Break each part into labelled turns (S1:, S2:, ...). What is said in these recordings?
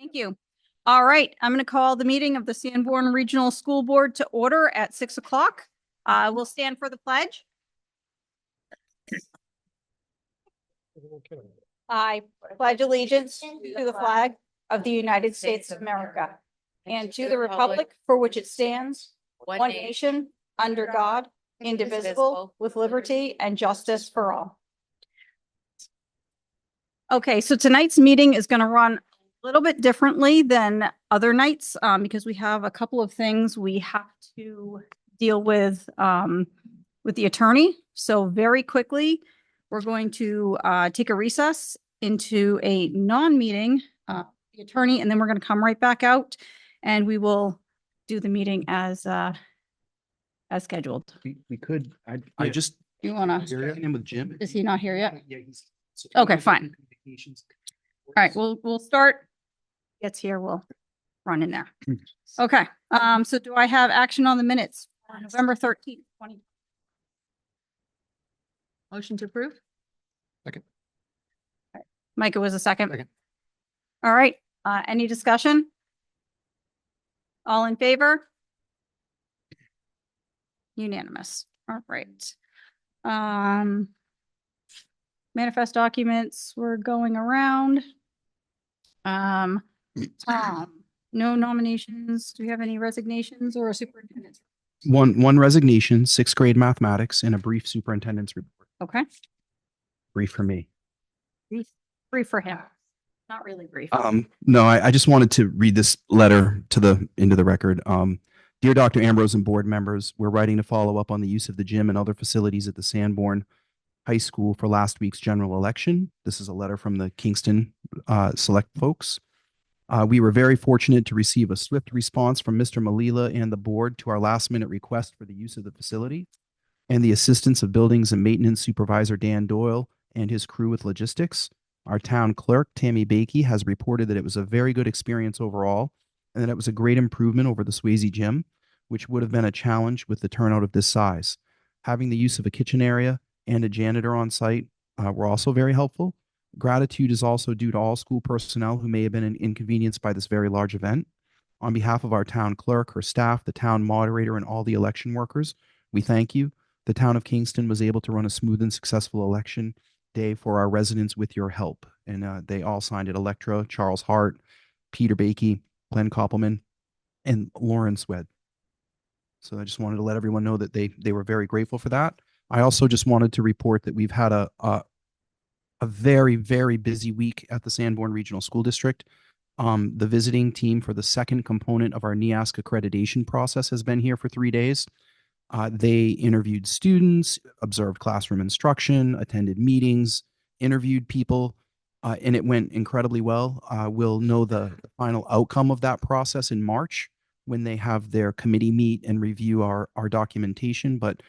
S1: Thank you. All right, I'm going to call the meeting of the Sanborn Regional School Board to order at 6 o'clock. We'll stand for the pledge. I pledge allegiance to the flag of the United States of America and to the republic for which it stands, one nation, under God, indivisible, with liberty and justice for all. Okay, so tonight's meeting is going to run a little bit differently than other nights because we have a couple of things we have to deal with the attorney. So very quickly, we're going to take a recess into a non-meeting, the attorney, and then we're going to come right back out and we will do the meeting as scheduled.
S2: We could. I just.
S1: You want to?
S2: Checking in with Jim.
S1: Is he not here yet?
S2: Yeah, he's.
S1: Okay, fine. All right, we'll start. Gets here, we'll run in there. Okay, so do I have action on the minutes on November 13th, 2020? Motion to approve?
S2: Second.
S1: All right. Micah was a second.
S2: Second.
S1: All right, any discussion? All in favor? Unanimous. All right. Manifest documents were going around. Tom, no nominations. Do we have any resignations or a superintendent's?
S2: One resignation, 6th grade mathematics, and a brief superintendent's report.
S1: Okay.
S2: Brief for me.
S1: Brief for him. Not really brief.
S2: No, I just wanted to read this letter into the record. Dear Dr. Ambrose and board members, we're writing to follow up on the use of the gym and other facilities at the Sanborn High School for last week's general election. This is a letter from the Kingston select folks. We were very fortunate to receive a swift response from Mr. Malila and the board to our last minute request for the use of the facility and the assistance of buildings and maintenance supervisor Dan Doyle and his crew with logistics. Our town clerk, Tammy Bakey, has reported that it was a very good experience overall and that it was a great improvement over the Swayze gym, which would have been a challenge with the turnout of this size. Having the use of a kitchen area and a janitor on site were also very helpful. Gratitude is also due to all school personnel who may have been inconvenienced by this very large event. On behalf of our town clerk, her staff, the town moderator, and all the election workers, we thank you. The town of Kingston was able to run a smooth and successful election day for our residents with your help. And they all signed it: Electra, Charles Hart, Peter Bakey, Glenn Koppelman, and Lauren Swed. So I just wanted to let everyone know that they were very grateful for that. I also just wanted to report that we've had a very, very busy week at the Sanborn Regional School District. The visiting team for the second component of our NEASC accreditation process has been here for 3 days. They interviewed students, observed classroom instruction, attended meetings, interviewed people, and it went incredibly well. We'll know the final outcome of that process in March when they have their committee meet and review our documentation. But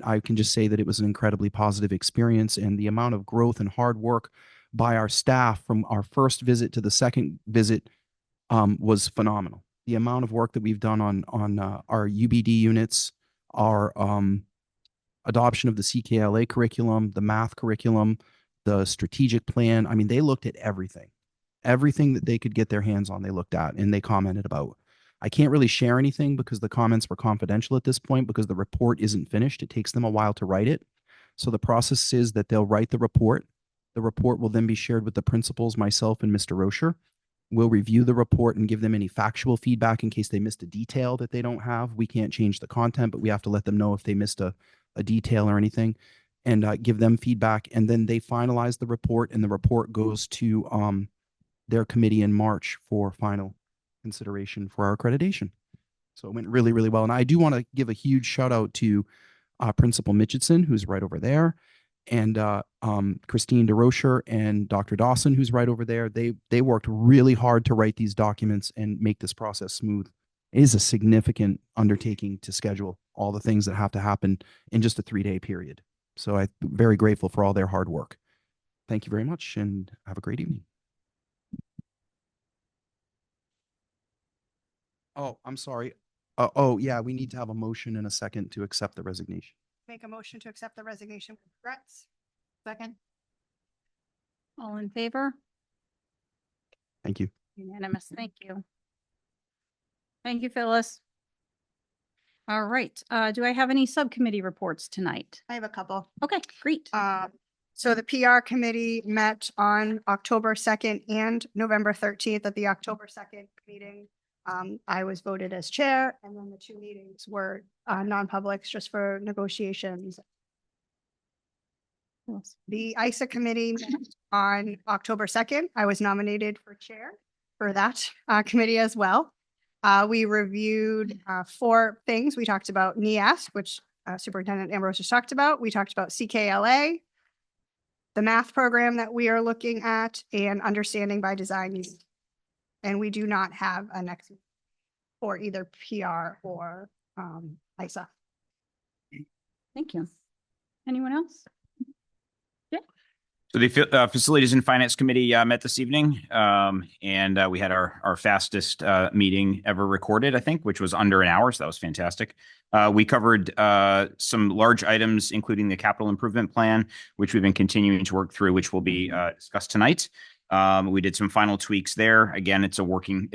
S2: I can just say that it was an incredibly positive experience, and the amount of growth and hard work by our staff from our first visit to the second visit was phenomenal. The amount of work that we've done on our UBD units, our adoption of the CKLA curriculum, the math curriculum, the strategic plan. I mean, they looked at everything that they could get their hands on, they looked at and they commented about. I can't really share anything because the comments were confidential at this point because the report isn't finished. It takes them a while to write it. So the process is that they'll write the report. The report will then be shared with the principals, myself, and Mr. Rocher. We'll review the report and give them any factual feedback in case they missed a detail that they don't have. We can't change the content, but we have to let them know if they missed a detail or anything and give them feedback. And then they finalize the report, and the report goes to their committee in March for final consideration for our accreditation. So it went really, really well. And I do want to give a huge shout out to Principal Mitchison, who's right over there, and Christine DeRocher and Dr. Dawson, who's right over there. They worked really hard to write these documents and make this process smooth. It is a significant undertaking to schedule all the things that have to happen in just a 3-day period. So I'm very grateful for all their hard work. Thank you very much and have a great evening. Oh, I'm sorry. Oh, yeah, we need to have a motion and a second to accept the resignation.
S3: Make a motion to accept the resignation with regrets.
S1: Second. All in favor?
S2: Thank you.
S1: Unanimous. Thank you. Thank you, Phyllis. All right. Do I have any subcommittee reports tonight?
S3: I have a couple.
S1: Okay, great.
S3: So the PR committee met on October 2nd and November 13th at the October 2nd meeting. I was voted as chair, and then the two meetings were non-publics just for negotiations.
S1: Yes.
S3: The ISA committee met on October 2nd. I was nominated for chair for that committee as well. We reviewed 4 things. We talked about NEAS, which Superintendent Ambrose just talked about. We talked about CKLA, the math program that we are looking at, and understanding by design. And we do not have a next for either PR or ISA.
S1: Thank you. Anyone else?
S4: So the Facilities and Finance Committee met this evening, and we had our fastest meeting ever recorded, I think, which was under an hour. So that was fantastic. We covered some large items, including the capital improvement plan, which we've been continuing to work through, which will be discussed tonight. We did some final tweaks there. Again, it's a working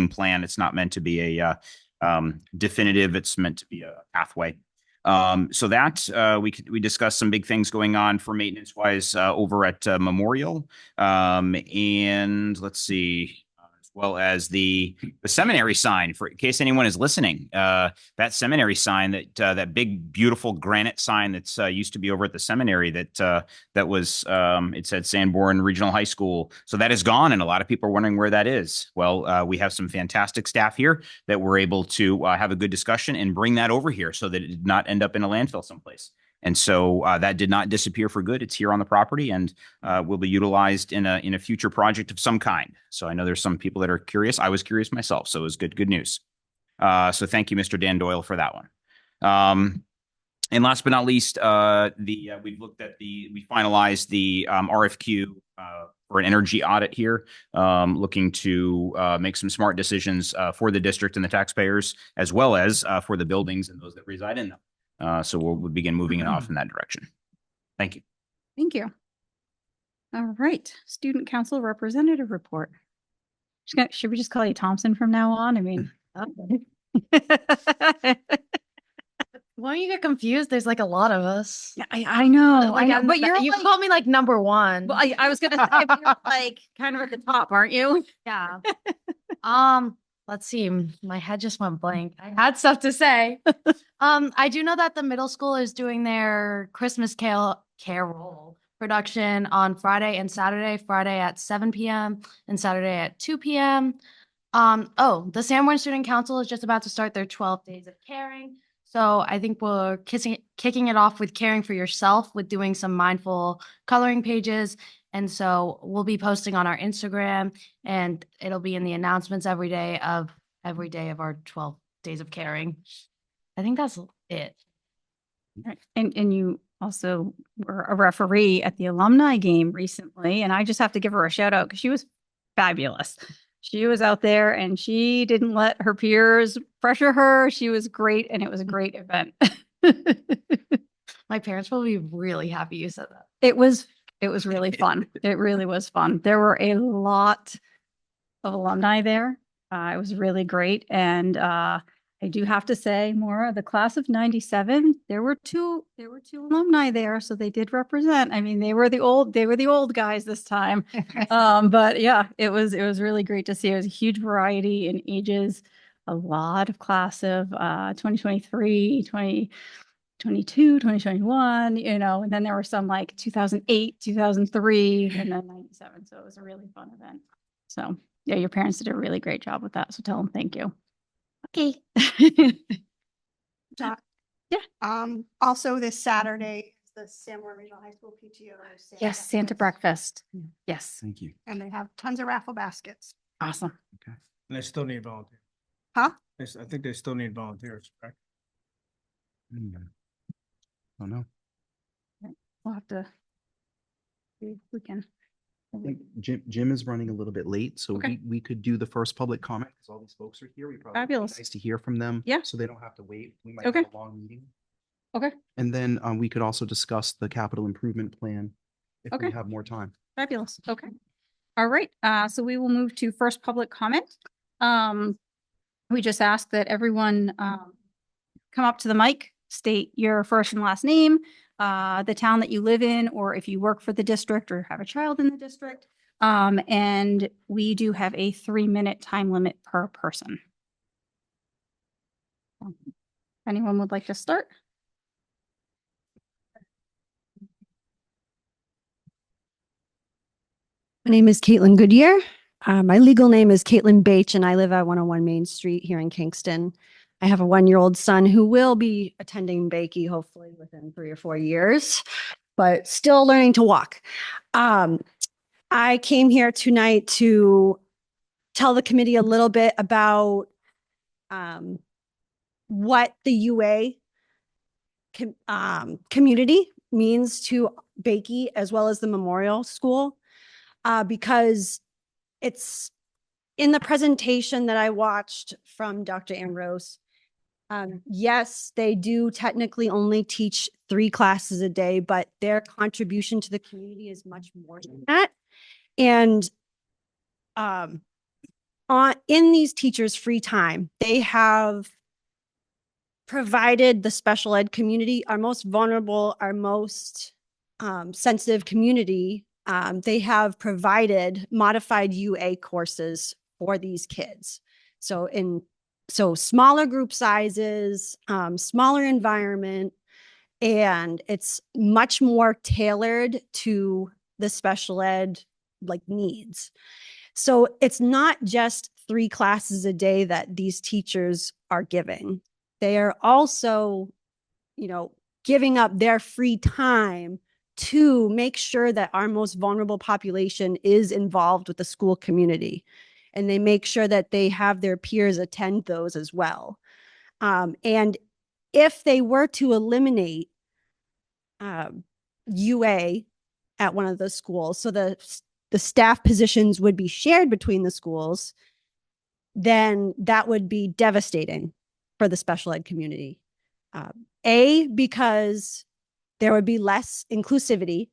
S4: plan. It's not meant to be a definitive. It's meant to be a pathway. So that we discussed some big things going on for maintenance wise over at Memorial, and let's see, as well as the seminary sign. For in case anyone is listening, that seminary sign, that big beautiful granite sign that's used to be over at the seminary, that was it said Sanborn Regional High School. So that is gone, and a lot of people are wondering where that is. Well, we have some fantastic staff here that were able to have a good discussion and bring that over here so that it did not end up in a landfill someplace. And so that did not disappear for good. It's here on the property and will be utilized in a future project of some kind. So I know there's some people that are curious. I was curious myself, so it was good news. So thank you, Mr. Dan Doyle, for that one. And last but not least, we finalized the RFQ for an energy audit here, looking to make some smart decisions for the district and the taxpayers, as well as for the buildings and those that reside in them. So we'll begin moving it off in that direction. Thank you.
S1: Thank you. All right. Student Council Representative Report. Should we just call you Thompson from now on? I mean,
S5: Won't you get confused? There's like a lot of us.
S1: I know,
S5: Like,
S1: but
S5: you call me like number one.
S1: Well, I was gonna say, but you're like kind of at the top, aren't you?
S5: Yeah. Let's see. My head just went blank. I had stuff to say. I do know that the middle school is doing their Christmas carol production on Friday and Saturday. Friday at 7 p.m. and Saturday at 2 p.m. The Sanborn Student Council is just about to start their 12 days of caring. So I think we're kicking it off with caring for yourself with doing some mindful coloring pages. And so we'll be posting on our Instagram, and it'll be in the announcements every day of our 12 days of caring. I think that's it.
S1: Right. And you also were a referee at the alumni game recently, and I just have to give her a shout out because she was fabulous. She was out there and she didn't let her peers pressure her. She was great, and it was a great event.
S5: My parents will be really happy you said that.
S1: It was really fun. It really was fun. There were a lot of alumni there. It was really great. And I do have to say, Maura, the class of 97, there were two alumni there. So they did represent. I mean, they were the old guys this time. But yeah, it was really great to see. It was a huge variety in ages, a lot of class of 2023, 2022, 2021, and then there were some like 2008, 2003, and then 97. So it was a really fun event. So yeah, your parents did a really great job with that. So tell them thank you. Okay.
S3: Yeah. Also this Saturday is the Sanborn Regional High School PTO.
S1: Yes, Santa breakfast. Yes.
S2: Thank you.
S3: And they have tons of raffle baskets.
S1: Awesome.
S2: Okay.
S6: And they still need volunteers.
S3: Huh?
S6: I think they still need volunteers, correct?
S2: Oh no.
S1: We'll have to see if we can.
S2: I think Jim is running a little bit late, so
S1: Okay.
S2: we could do the first public comment because all these folks are here. We probably
S1: Fabulous.
S2: nice to hear from them.
S1: Yeah.
S2: So they don't have to wait. We might
S1: Okay.
S2: have a long meeting.
S1: Okay.
S2: And then we could also discuss the capital improvement plan if we
S1: Okay.
S2: have more time.
S1: Fabulous. Okay. All right, so we will move to first public comment. We just ask that everyone come up to the mic, state your first and last name, the town that you live in, or if you work for the district or have a child in the district. And we do have a 3-minute time limit per person. Anyone would like to start?
S7: My name is Caitlin Goodyear. My legal name is Caitlin Bache, and I live at 101 Main Street here in Kingston. I have a 1-year-old son who will be attending Bakey hopefully within 3 or 4 years, but still learning to walk. I came here tonight to tell the committee a little bit about what the UA community means to Bakey as well as the Memorial School. Because it's in the presentation that I watched from Dr. Ambrose. Yes, they do technically only teach 3 classes a day, but their contribution to the community is much more than that. And in these teachers' free time, they have provided the special ed community, our most vulnerable, our most sensitive community. They have provided modified UA courses for these kids. So smaller group sizes, smaller environment, and it's much more tailored to the special ed like needs. So it's not just 3 classes a day that these teachers are giving. They are also, giving up their free time to make sure that our most vulnerable population is involved with the school community. And they make sure that they have their peers attend those as well. And if they were to eliminate UA at one of the schools, so the staff positions would be shared between the schools, then that would be devastating for the special ed community. Because there would be less inclusivity,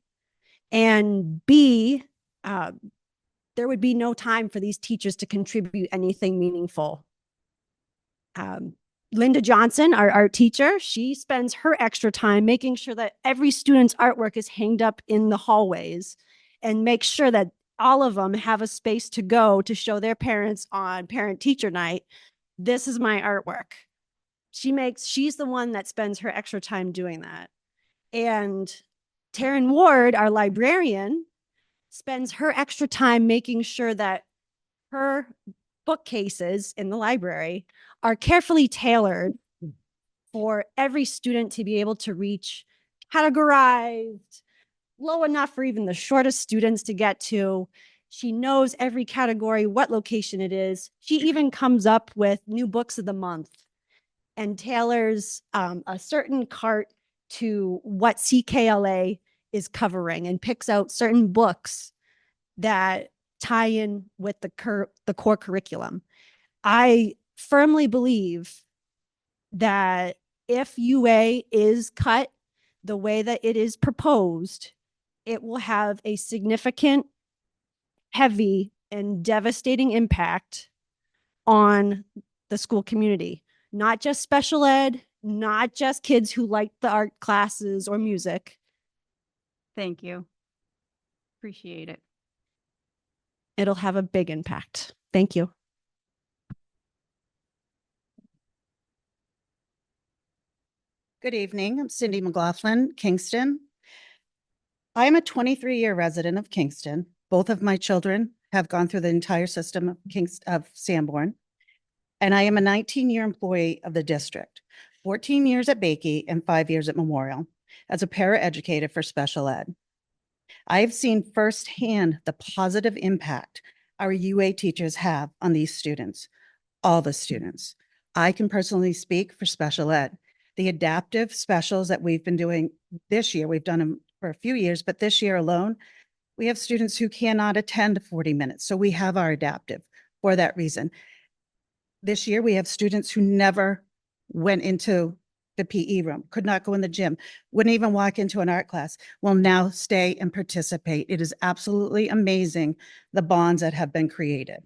S7: and B, there would be no time for these teachers to contribute anything meaningful. Linda Johnson, our art teacher, she spends her extra time making sure that every student's artwork is hanged up in the hallways and make sure that all of them have a space to go to show their parents on parent-teacher night, this is my artwork. She's the one that spends her extra time doing that. And Taryn Ward, our librarian, spends her extra time making sure that her bookcases in the library are carefully tailored for every student to be able to reach, categorized, low enough for even the shortest students to get to. She knows every category, what location it is. She even comes up with new books of the month and tailors a certain cart to what CKLA is covering and picks out certain books that tie in with the core curriculum. I firmly believe that if UA is cut the way that it is proposed, it will have a significant, heavy, and devastating impact on the school community. Not just special ed, not just kids who like the art classes or music.
S1: Thank you. Appreciate it.
S7: It'll have a big impact. Thank you.
S8: Good evening. I'm Cindy McLaughlin, Kingston. I am a 23-year resident of Kingston. Both of my children have gone through the entire system of Sanborn. And I am a 19-year employee of the district, 14 years at Bakey and 5 years at Memorial as a paraeducator for special ed. I have seen firsthand the positive impact our UA teachers have on these students, all the students. I can personally speak for special ed. The adaptive specials that we've been doing this year, we've done them for a few years, but this year alone, we have students who cannot attend 40 minutes. So we have our adaptive for that reason. This year, we have students who never went into the PE room, could not go in the gym, wouldn't even walk into an art class, will now stay and participate. It is absolutely amazing the bonds that have been created.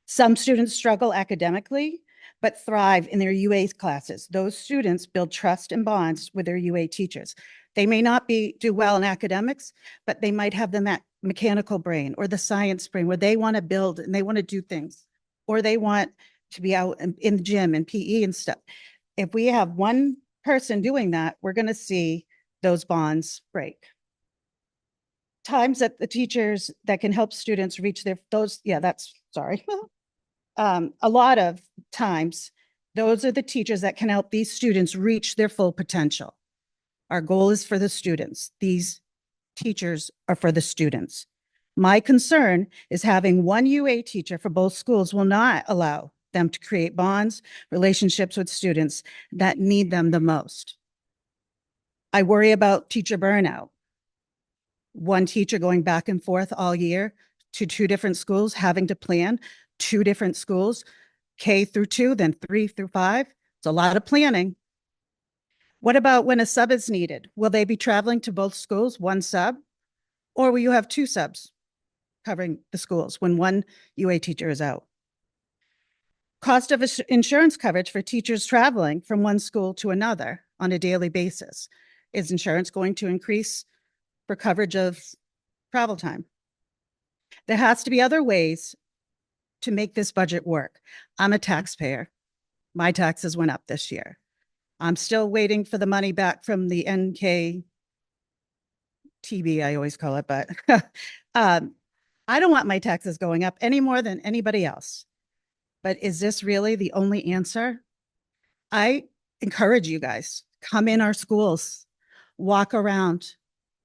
S8: Some students struggle academically, but thrive in their UA classes. Those students build trust and bonds with their UA teachers. They may not do well in academics, but they might have the mechanical brain or the science brain where they want to build and they want to do things, or they want to be out in the gym and PE and stuff. If we have one person doing that, we're going to see those bonds break. Times that the teachers that can help students reach a lot of times, those are the teachers that can help these students reach their full potential. Our goal is for the students. These teachers are for the students. My concern is having one UA teacher for both schools will not allow them to create bonds, relationships with students that need them the most. I worry about teacher burnout. One teacher going back and forth all year to 2 different schools, having to plan 2 different schools, K through 2, then 3 through 5. It's a lot of planning. What about when a sub is needed? Will they be traveling to both schools, one sub? Or will you have 2 subs covering the schools when one UA teacher is out? Cost of insurance coverage for teachers traveling from one school to another on a daily basis. Is insurance going to increase for coverage of travel time? There has to be other ways to make this budget work. I'm a taxpayer. My taxes went up this year. I'm still waiting for the money back from the NKTB, I always call it, but I don't want my taxes going up any more than anybody else. But is this really the only answer? I encourage you guys, come in our schools, walk around,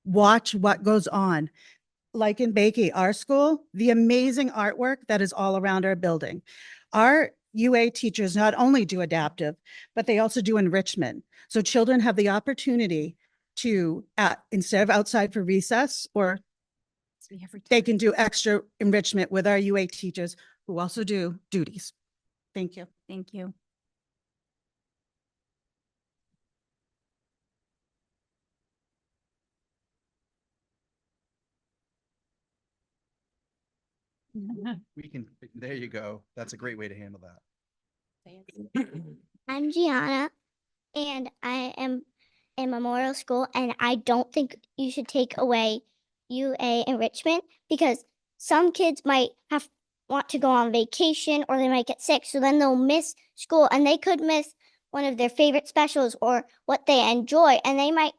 S8: watch what goes on. Like in Bakey, our school, the amazing artwork that is all around our building. Our UA teachers not only do adaptive, but they also do enrichment. So children have the opportunity to, instead of outside for recess, or they can do extra enrichment with our UA teachers who also do duties. Thank you.
S1: Thank you.
S2: We can, there you go. That's a great way to handle that.
S9: I'm Gianna, and I am in Memorial School, and I don't think you should take away UA enrichment because some kids might want to go on vacation or they might get sick, so then they'll miss school and they could miss one of their favorite specials or what they enjoy, and they might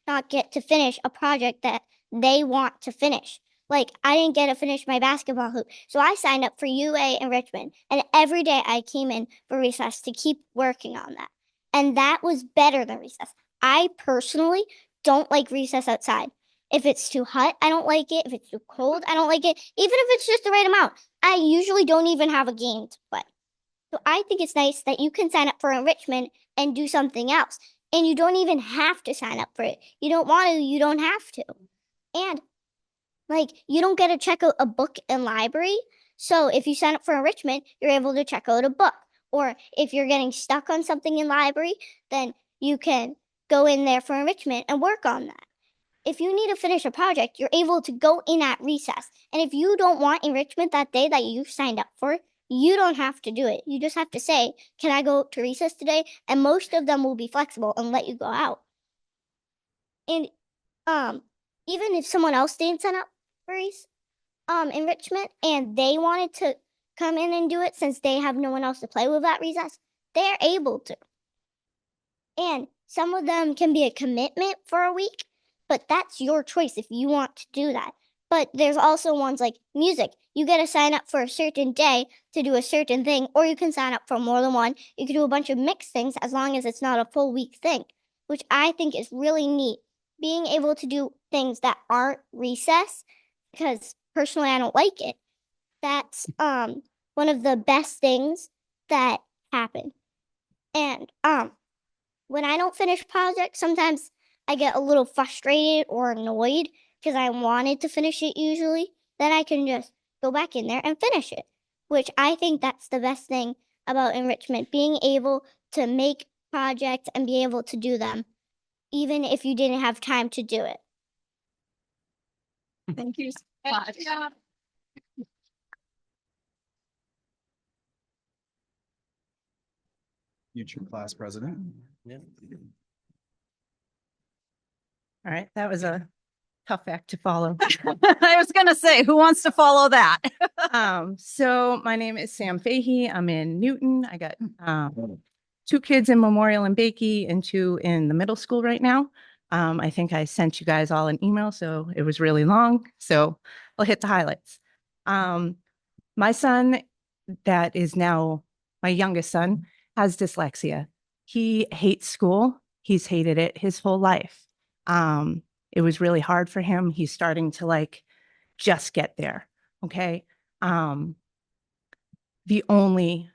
S9: not get to finish a project that they want to finish. Like, I didn't get to finish my basketball hoop, so I signed up for UA enrichment, and every day I came in for recess to keep working on that. And that was better than recess. I personally don't like recess outside. If it's too hot, I don't like it. If it's too cold, I don't like it. Even if it's just the right amount, I usually don't even have a game to play. So I think it's nice that you can sign up for enrichment and do something else. And you don't even have to sign up for it. You don't want to, you don't have to. And like, you don't get to check out a book in library. So if you sign up for enrichment, you're able to check out a book. Or if you're getting stuck on something in library, then you can go in there for enrichment and work on that. If you need to finish a project, you're able to go in at recess. And if you don't want enrichment that day that you signed up for, you don't have to do it. You just have to say, can I go to recess today? And most of them will be flexible and let you go out. And even if someone else didn't sign up for enrichment and they wanted to come in and do it since they have no one else to play with at recess, they're able to. And some of them can be a commitment for a week, but that's your choice if you want to do that. But there's also ones like music. You get to sign up for a certain day to do a certain thing, or you can sign up for more than one. You can do a bunch of mixed things as long as it's not a full week thing, which I think is really neat. Being able to do things that aren't recess, because personally I don't like it. That's one of the best things that happen. And when I don't finish projects, sometimes I get a little frustrated or annoyed because I wanted to finish it usually. Then I can just go back in there and finish it, which I think that's the best thing about enrichment, being able to make projects and be able to do them, even if you didn't have time to do it.
S1: Thank you so much.
S2: Future class president.
S10: All right, that was a tough act to follow.
S1: I was gonna say, who wants to follow that?
S10: So my name is Sam Fahey. I'm in Newton. I got 2 kids in Memorial and Bakey and 2 in the middle school right now. I think I sent you guys all an email, so it was really long. So I'll hit the highlights. My son, that is now my youngest son, has dyslexia. He hates school. He's hated it his whole life. It was really hard for him. He's starting to like just get there. Okay. The only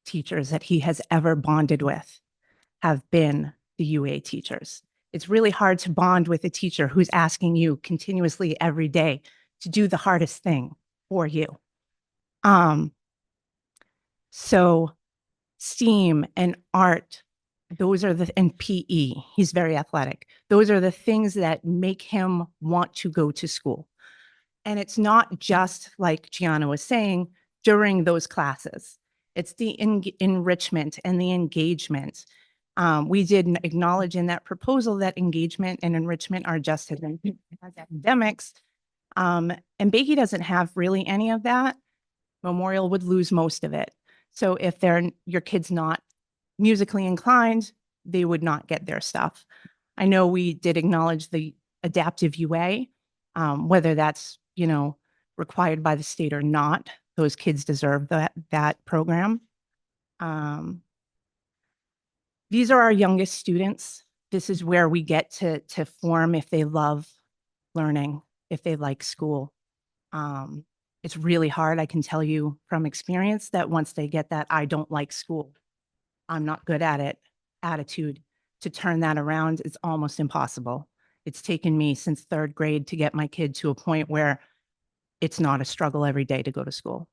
S10: teachers that he has ever bonded with have been the UA teachers. It's really hard to bond with a teacher who's asking you continuously every day to do the hardest thing for you. So STEAM and art, those are and PE, he's very athletic. Those are the things that make him want to go to school. And it's not just like Gianna was saying during those classes. It's the enrichment and the engagement. We did acknowledge in that proposal that engagement and enrichment are just as academics. And Bakey doesn't have really any of that. Memorial would lose most of it. So if your kid's not musically inclined, they would not get their stuff. I know we did acknowledge the adaptive UA, whether that's, required by the state or not. Those kids deserve that program. These are our youngest students. This is where we get to form if they love learning, if they like school. It's really hard. I can tell you from experience that once they get that I don't like school, I'm not good at it attitude, to turn that around is almost impossible. It's taken me since 3rd grade to get my kid to a point where it's not a struggle every day to go to school.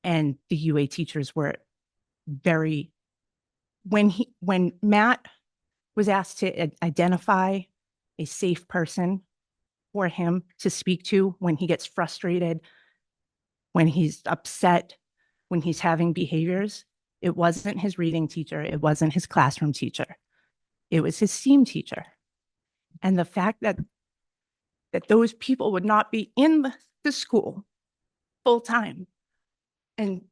S10: And the UA teachers were very, when Matt was asked to identify a safe person for him to speak to when he gets frustrated, when he's upset, when he's having behaviors, it wasn't his reading teacher. It wasn't his classroom teacher. It was his STEAM teacher. And the fact that those people would not be in the school full time. And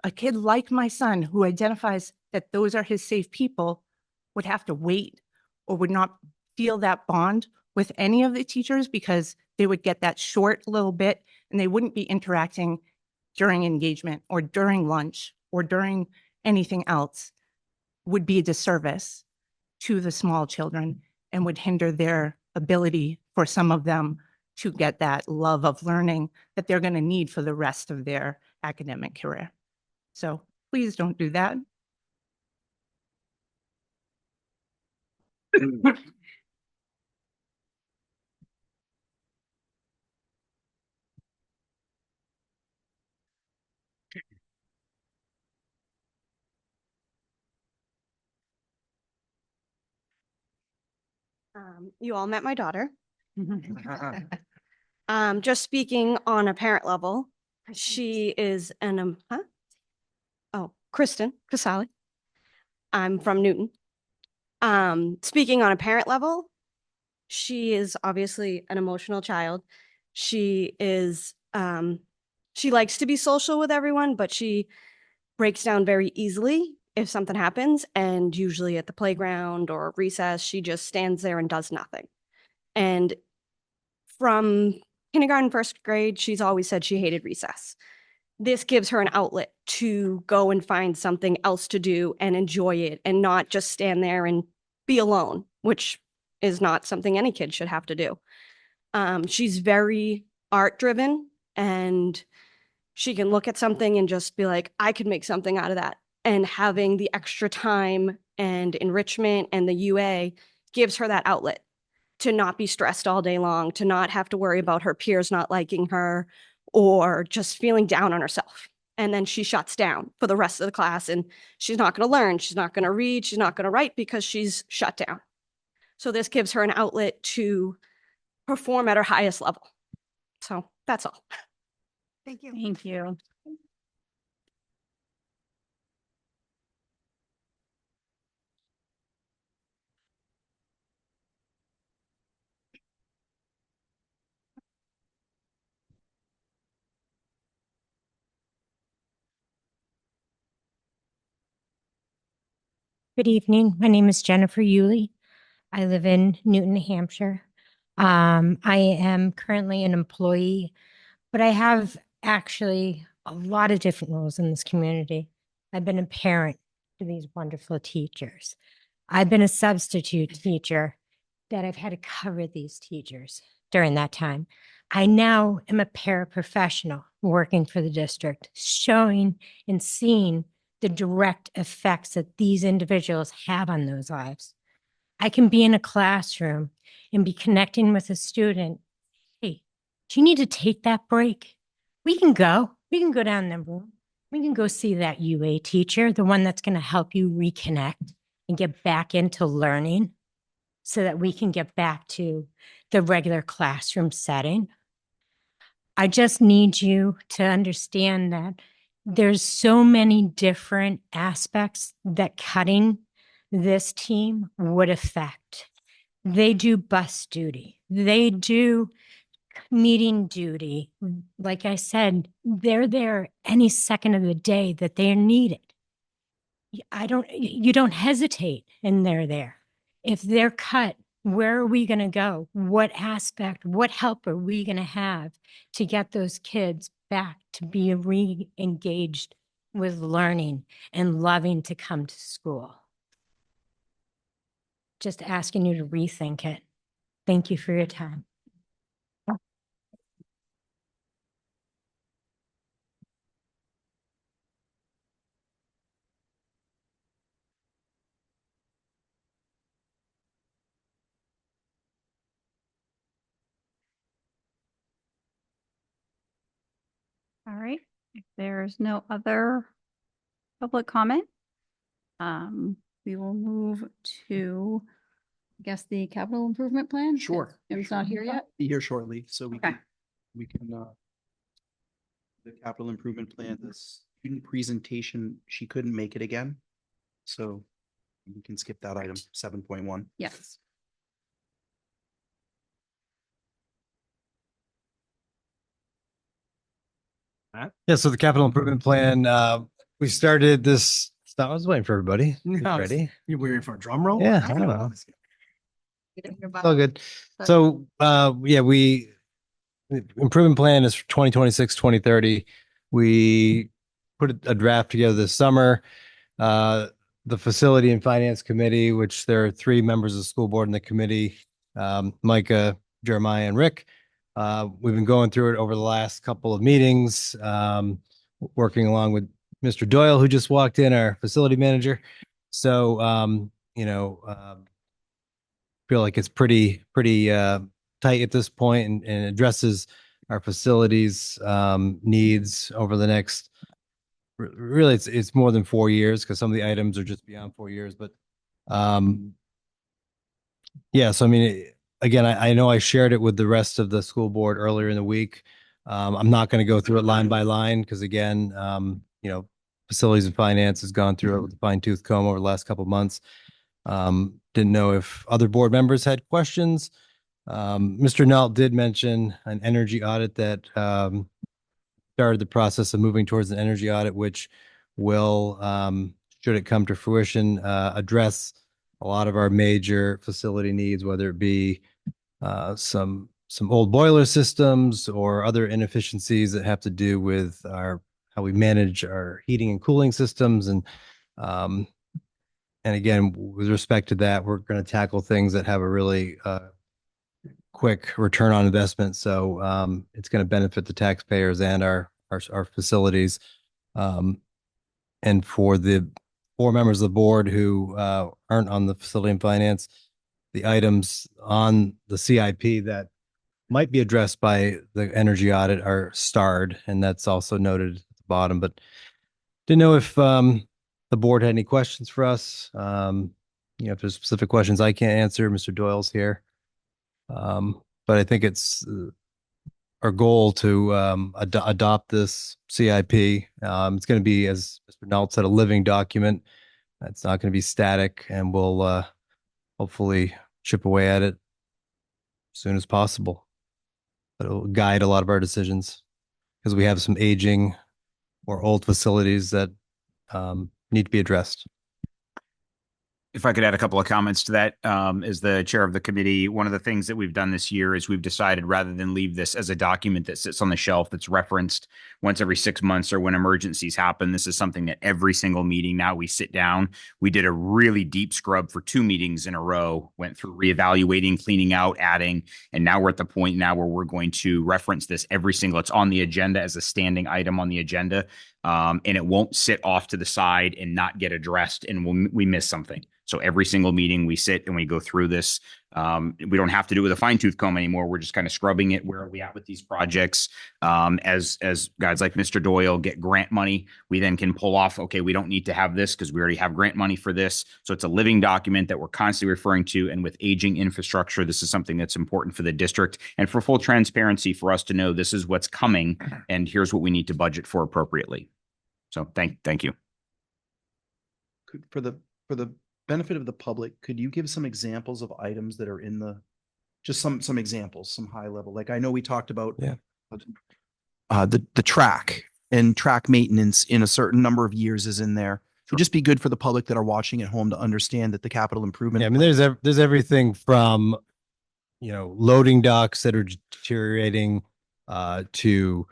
S10: a kid like my son who identifies that those are his safe people would have to wait or would not feel that bond with any of the teachers because they would get that short little bit and they wouldn't be interacting during engagement or during lunch or during anything else, would be a disservice to the small children and would hinder their ability for some of them to get that love of learning that they're going to need for the rest of their academic career. So please don't do that.
S7: You all met my daughter. Just speaking on a parent level, she is Kristen Casali. I'm from Newton. Speaking on a parent level, she is obviously an emotional child. She is, she likes to be social with everyone, but she breaks down very easily if something happens. And usually at the playground or recess, she just stands there and does nothing. And from kindergarten, 1st grade, she's always said she hated recess. This gives her an outlet to go and find something else to do and enjoy it and not just stand there and be alone, which is not something any kid should have to do. She's very art driven and she can look at something and just be like, I could make something out of that. And having the extra time and enrichment and the UA gives her that outlet to not be stressed all day long, to not have to worry about her peers not liking her or just feeling down on herself. and then she shuts down for the rest of the class, and she's not going to learn. She's not going to read. She's not going to write because she's shut down. So this gives her an outlet to perform at her highest level. So that's all.
S3: Thank you.
S1: Thank you.
S11: Good evening. My name is Jennifer Yulee. I live in Newton, Hampshire. I am currently an employee, but I have actually a lot of different roles in this community. I've been a parent to these wonderful teachers. I've been a substitute teacher that I've had to cover these teachers during that time. I now am a paraprofessional working for the district, showing and seeing the direct effects that these individuals have on those lives. I can be in a classroom and be connecting with a student. Hey, do you need to take that break? We can go down the room. We can go see that UA teacher, the one that's going to help you reconnect and get back into learning so that we can get back to the regular classroom setting. I just need you to understand that there's so many different aspects that cutting this team would affect. They do bus duty. They do meeting duty. Like I said, they're there any second of the day that they're needed. You don't hesitate and they're there. If they're cut, where are we going to go? What aspect, what help are we going to have to get those kids back to be re-engaged with learning and loving to come to school? Just asking you to rethink it. Thank you for your time.
S1: All right. If there's no other public comment, we will move to, I guess, the capital improvement plan.
S2: Sure.
S1: It's not here yet.
S2: Be here shortly, so
S1: Okay.
S2: we can, the capital improvement plan, this student presentation, she couldn't make it again. So we can skip that item, 7.1.
S1: Yes.
S12: Yeah, so the capital improvement plan, we started this, I was waiting for everybody. Who's
S6: No,
S12: ready?
S6: You waiting for a drum roll?
S12: Yeah, I don't know. It's all good. So, the improvement plan is for 2026, 2030. We put a draft together this summer. The facility and finance committee, which there are 3 members of the school board in the committee, Micah, Jeremiah, and Rick. We've been going through it over the last couple of meetings, working along with Mr. Doyle, who just walked in, our facility manager. So, feel like it's pretty tight at this point and addresses our facilities needs over the next. Really, it's more than 4 years because some of the items are just beyond 4 years. But yeah, so I mean, again, I know I shared it with the rest of the school board earlier in the week. I'm not going to go through it line by line because again, facilities and finance has gone through it with a fine tooth comb over the last couple of months. Didn't know if other board members had questions. Mr. Nault did mention an energy audit that started the process of moving towards an energy audit, which will, should it come to fruition, address a lot of our major facility needs, whether it be some old boiler systems or other inefficiencies that have to do with how we manage our heating and cooling systems. And again, with respect to that, we're going to tackle things that have a really quick return on investment. So it's going to benefit the taxpayers and our facilities. And for the 4 members of the board who aren't on the facility and finance, the items on the CIP that might be addressed by the energy audit are starred, and that's also noted at the bottom, but didn't know if the board had any questions for us. If there's specific questions I can't answer, Mr. Doyle's here. But I think it's our goal to adopt this CIP. It's going to be, as Mr. Nault said, a living document. It's not going to be static, and we'll hopefully chip away at it as soon as possible. But it'll guide a lot of our decisions because we have some aging or old facilities that need to be addressed.
S4: If I could add a couple of comments to that, as the chair of the committee, one of the things that we've done this year is we've decided rather than leave this as a document that sits on the shelf that's referenced once every 6 months or when emergencies happen, this is something that every single meeting now we sit down. We did a really deep scrub for 2 meetings in a row, went through reevaluating, cleaning out, adding, and now we're at the point now where we're going to reference this every single, it's on the agenda as a standing item on the agenda. And it won't sit off to the side and not get addressed and we miss something. So every single meeting we sit and we go through this. We don't have to do it with a fine tooth comb anymore. We're just kind of scrubbing it. Where are we at with these projects? As guys like Mr. Doyle get grant money, we then can pull off, okay, we don't need to have this because we already have grant money for this. So it's a living document that we're constantly referring to. And with aging infrastructure, this is something that's important for the district and for full transparency for us to know this is what's coming and here's what we need to budget for appropriately. So thank you.
S2: For the benefit of the public, could you give some examples of items that are in just some examples, some high level? Like I know we talked about the track and track maintenance in a certain number of years is in there. It'd just be good for the public that are watching at home to understand that the capital improvement.
S12: Yeah, I mean, there's everything from, loading docks that are deteriorating to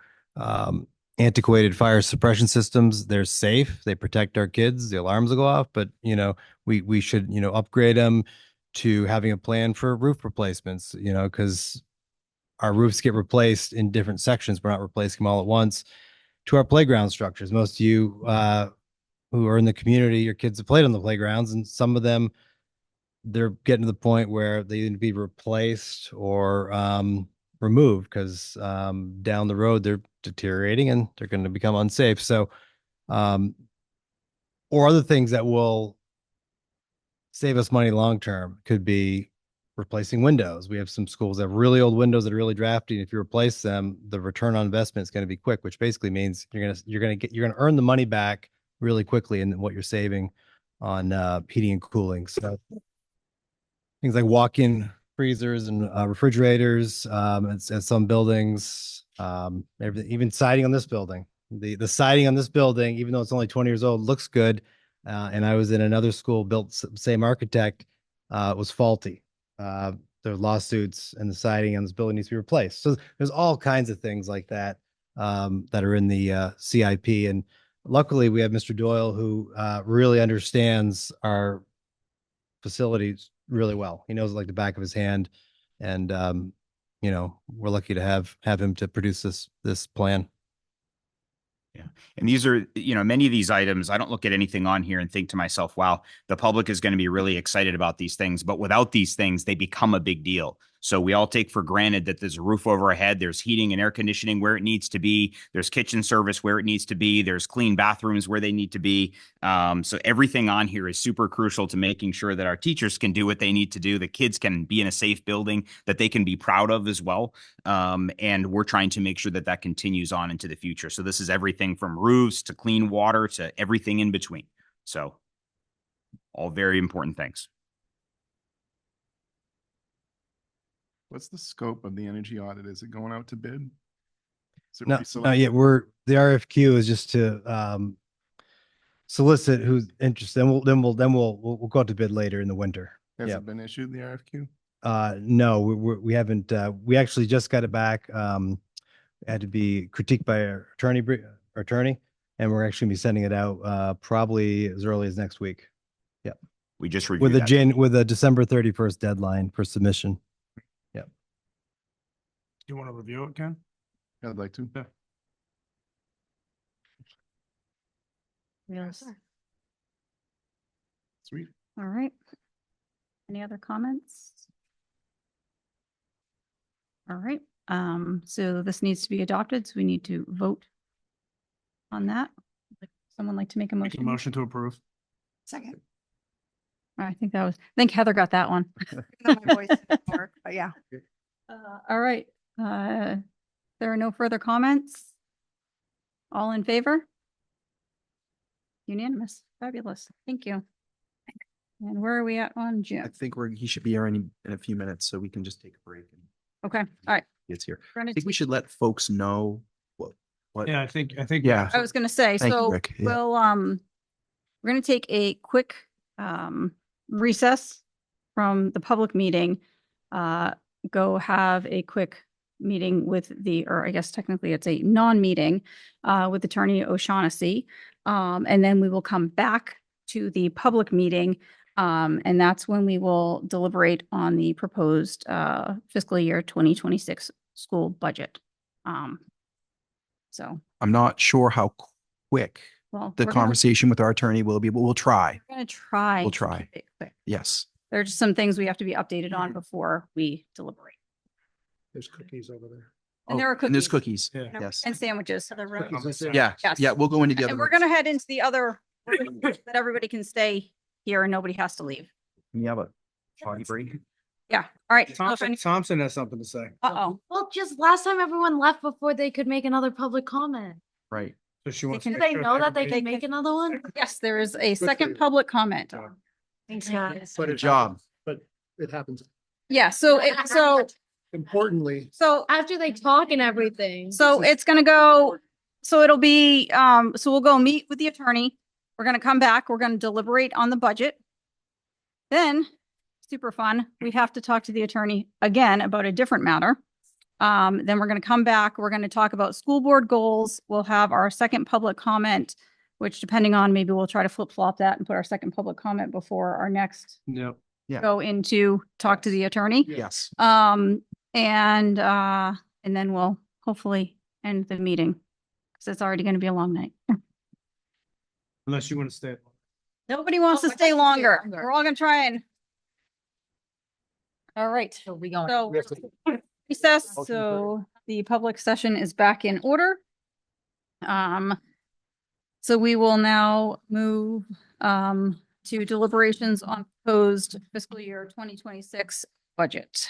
S12: antiquated fire suppression systems. They're safe. They protect our kids. The alarms will go off, but we should, upgrade them, to having a plan for roof replacements, because our roofs get replaced in different sections. We're not replacing them all at once. To our playground structures. Most of you who are in the community, your kids have played on the playgrounds, and some of them, they're getting to the point where they need to be replaced or removed because down the road they're deteriorating and they're going to become unsafe. So, or other things that will save us money long term could be replacing windows. We have some schools that have really old windows that are really drafty. And if you replace them, the return on investment is going to be quick, which basically means you're going to earn the money back really quickly in what you're saving on heating and cooling. So things like walk-in freezers and refrigerators at some buildings, everything, even siding on this building. The siding on this building, even though it's only 20 years old, looks good. And I was in another school built same architect, was faulty. There are lawsuits and the siding on this building needs to be replaced. So there's all kinds of things like that that are in the CIP. And luckily we have Mr. Doyle who really understands our facilities really well. He knows it like the back of his hand. And we're lucky to have him to produce this plan.
S4: Yeah. And these are, many of these items, I don't look at anything on here and think to myself, wow, the public is going to be really excited about these things. But without these things, they become a big deal. So we all take for granted that there's a roof over our head, there's heating and air conditioning where it needs to be, there's kitchen service where it needs to be, there's clean bathrooms where they need to be. So everything on here is super crucial to making sure that our teachers can do what they need to do, the kids can be in a safe building that they can be proud of as well. And we're trying to make sure that that continues on into the future. So this is everything from roofs to clean water to everything in between. So all very important things.
S13: What's the scope of the energy audit? Is it going out to bid?
S12: No, yet. The RFQ is just to solicit who's interested. Then we'll go out to bid later in the winter.
S13: Has it been issued, the RFQ?
S12: No, we haven't. We actually just got it back. Had to be critiqued by our attorney, and we're actually gonna be sending it out probably as early as next week. Yeah,
S4: we just reviewed
S12: with a December 31st deadline for submission. Yeah.
S6: Do you want to review it, Ken?
S13: Yeah, I'd like to.
S6: Yeah.
S1: Yes.
S13: Sweet.
S1: All right. Any other comments? All right. So this needs to be adopted. So we need to vote on that? Someone like to make a
S6: Make a
S1: motion?
S6: motion to approve.
S3: Second.
S1: I think Heather got that one.
S3: My voice didn't work, but yeah.
S1: All right. There are no further comments. All in favor? Unanimous. Fabulous. Thank you. And where are we at on
S2: I
S1: June?
S2: think he should be here in a few minutes, so we can just take a break and
S1: Okay. All right.
S2: gets here.
S1: We're
S2: I
S1: gonna
S2: think we
S1: take-
S2: should let folks know what.
S6: Yeah, I think.
S2: Yeah.
S1: I was gonna say,
S2: Thank you,
S1: so
S2: Rick. Yeah.
S1: we'll, we're gonna take a quick, recess from the public meeting. Go have a quick meeting with or I guess technically it's a non-meeting, with Attorney O'Shaughnessy. And then we will come back to the public meeting. And that's when we will deliberate on the proposed, fiscal year 2026 school budget. So,
S2: I'm not sure how quick
S1: well,
S2: the conversation with our attorney will be, but we'll try.
S1: We're gonna try.
S2: We'll
S1: to
S2: try.
S1: keep it quick.
S2: Yes.
S1: There are just some things we have to be updated on before we deliberate.
S6: There's cookies over there.
S1: And there are
S2: And there's
S1: cookies.
S2: cookies.
S6: Yeah.
S2: Yes.
S1: And sandwiches.
S2: Yeah.
S1: Yes.
S2: Yeah. We'll go into the other.
S1: And we're
S2: rooms.
S1: gonna head into the other, room that everybody can stay here and nobody has to leave.
S2: Can you have a potty break?
S1: Yeah. All right. So if any-
S6: Thompson has something to say.
S1: Uh-oh.
S5: Well, just last time everyone left before they could make another public comment.
S2: Right.
S6: So she wants. to
S5: Do
S6: make
S5: they
S6: sure
S5: know that they
S6: everybody-
S5: can make another one?
S1: Yes, there is a second
S6: you.
S1: public comment.
S5: Thanks, guys.
S6: But
S2: Good
S6: it
S2: job.
S6: happens. But it happens.
S1: Yeah.
S6: Importantly,
S1: So
S5: After they talk and everything.
S1: So it's gonna go, so it'll be, so we'll go meet with the attorney. We're gonna come back, we're gonna deliberate on the budget. Then, super fun, we have to talk to the attorney again about a different matter. Then we're gonna come back, we're gonna talk about school board goals. We'll have our second public comment, which depending on, maybe we'll try to flip flop that and put our second public comment before our next
S6: yep.
S2: Yeah.
S1: go into talk to the attorney.
S2: Yes.
S1: And then we'll hopefully end the meeting because it's already going to be a long night.
S6: Unless you want to stay.
S1: Nobody wants to stay longer. We're all going to try and. All right. So recess. So the public session is back in order. So we will now move to deliberations on proposed fiscal year 2026 budget.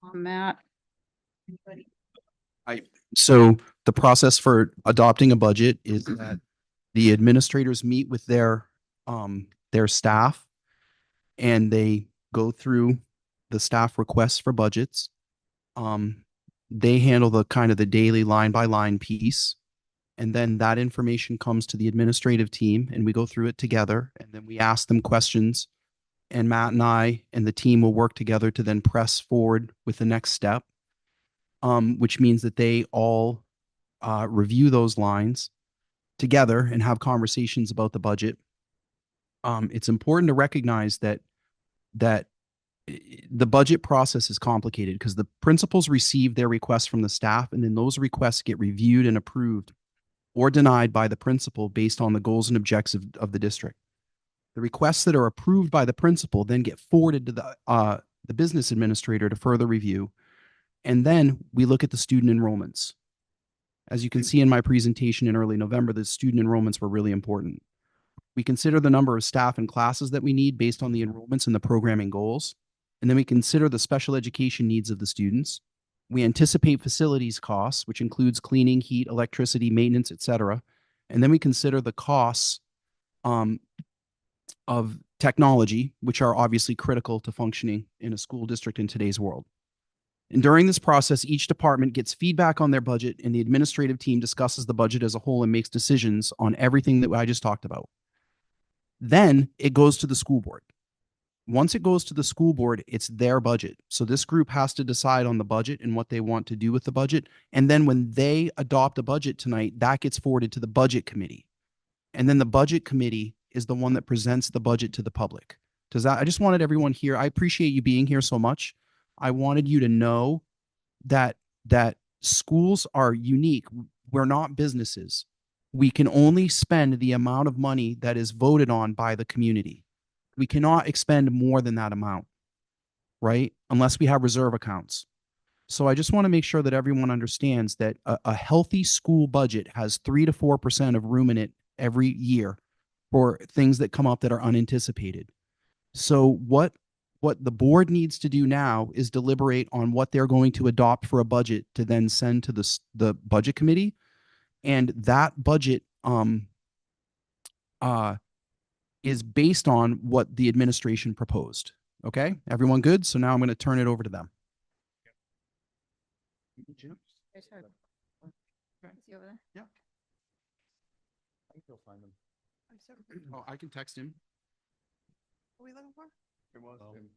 S1: On that.
S2: So the process for adopting a budget is that the administrators meet with their staff and they go through the staff requests for budgets. They handle the kind of the daily line by line piece. And then that information comes to the administrative team and we go through it together and then we ask them questions. And Matt and I and the team will work together to then press forward with the next step, which means that they all review those lines together and have conversations about the budget. It's important to recognize that the budget process is complicated because the principals receive their requests from the staff and then those requests get reviewed and approved or denied by the principal based on the goals and objectives of the district. The requests that are approved by the principal then get forwarded to the business administrator to further review. And then we look at the student enrollments. As you can see in my presentation in early November, the student enrollments were really important. We consider the number of staff and classes that we need based on the enrollments and the programming goals. And then we consider the special education needs of the students. We anticipate facilities costs, which includes cleaning, heat, electricity, maintenance, et cetera. And then we consider the costs of technology, which are obviously critical to functioning in a school district in today's world. And during this process, each department gets feedback on their budget and the administrative team discusses the budget as a whole and makes decisions on everything that I just talked about. Then it goes to the school board. Once it goes to the school board, it's their budget. So this group has to decide on the budget and what they want to do with the budget. And then when they adopt a budget tonight, that gets forwarded to the budget committee. And then the budget committee is the one that presents the budget to the public. I just wanted everyone here. I appreciate you being here so much. I wanted you to know that schools are unique. We're not businesses. We can only spend the amount of money that is voted on by the community. We cannot expend more than that amount, right? Unless we have reserve accounts. So I just want to make sure that everyone understands that a healthy school budget has 3 to 4% of room in it every year for things that come up that are unanticipated. So what the board needs to do now is deliberate on what they're going to adopt for a budget to then send to the budget committee. And that budget is based on what the administration proposed. Okay, everyone good? So now I'm going to turn it over to them. Jim?
S1: Is he over there?
S2: Yeah.
S6: I think you'll find them.
S2: Oh, I can text him.
S3: What are we looking for?
S13: It was him.